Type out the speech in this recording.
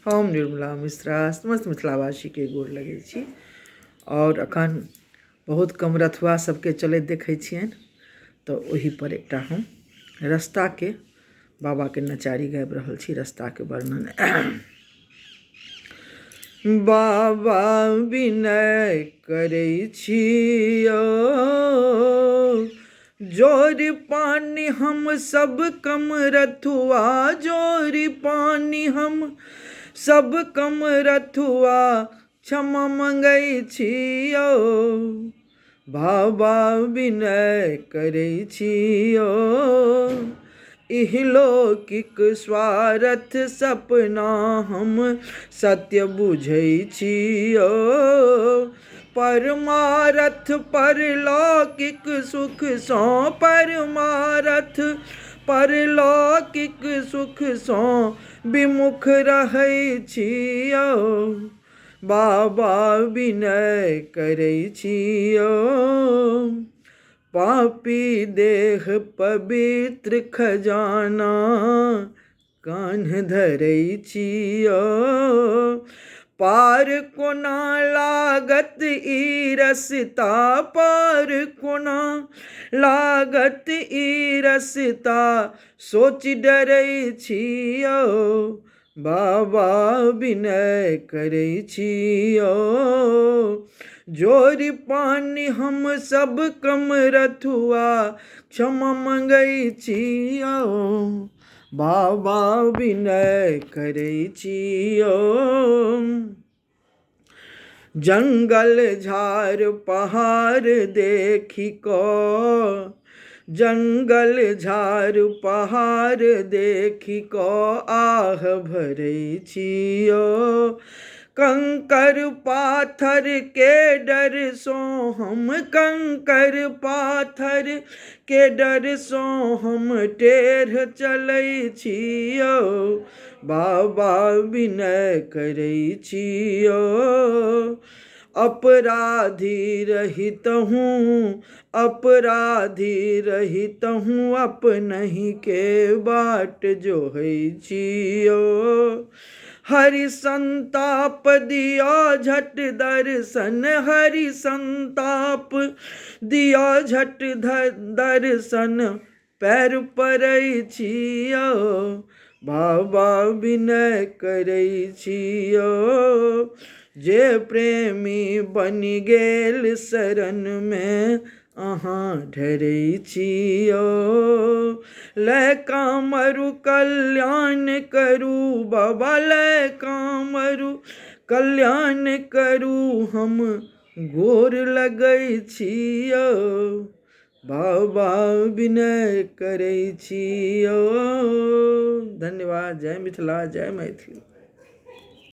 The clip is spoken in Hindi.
हम निर्मला मिश्रा समस्त मिथिलावासी के गोर लगै छी और अखन बहुत कम रथुआ सबके चलैत देखै छियनि, तऽ ओही पर एकटा हम रस्ता के बाबा के नचारी गाबि रहल छी। रस्ता के वर्णन बाबा विनय करै छियो, जोरी पानी हम सब कम रथुआ, जोरी पानी हम सब कम रथुआ, क्षमा मंगै छियो। बाबा विनय करै छियो, इहलौकिक स्वार्थ सपना हम सत्य बुझै छियो। परमारथ परलौकिक सुख सँ, परमारथ परलौकिक सुख सँ विमुख रहै छियो। बाबा विनय करै छियो, पापी देह पवित्र खजाना कान्ह धरै छियो। पार कोना लागत ई रस्ता, पार कोना लागत ई रस्ता, सोच डरै छियो। बाबा विनय करै छियो, जोरी पानी हम सब कम रथुआ, क्षमा मंगै छियो। बाबा विनय करै छियो, जंगल झाड़ पहाड़ देखि कऽ, जंगल झाड़ पहाड़ देखि कऽ आह भरै छियो। कंकर पाथर के डर सँ हम, कंकर पाथर के डर सँ हम टेढ़ चलै छियो। बाबा विनय करै छियो, अपराधी रहितहूँ, अपराधी रहितहूँ अपनहि के बाट जोहै छियो। हरि संताप दिया झट दर्शन, हरि संताप दिया झट दर्शन, पैर पड़ै छियो। बाबा विनय करै छियो, जे प्रेमी बनि गेल शरण में अहाँ ढरै छियो। लय कामरु कल्याण करू बाबा, लय कामरु कल्याण करू हम गोर लगै छियो। बाबा विनय करै छियो। धन्यवाद। जय मिथिला, जय मैथिली।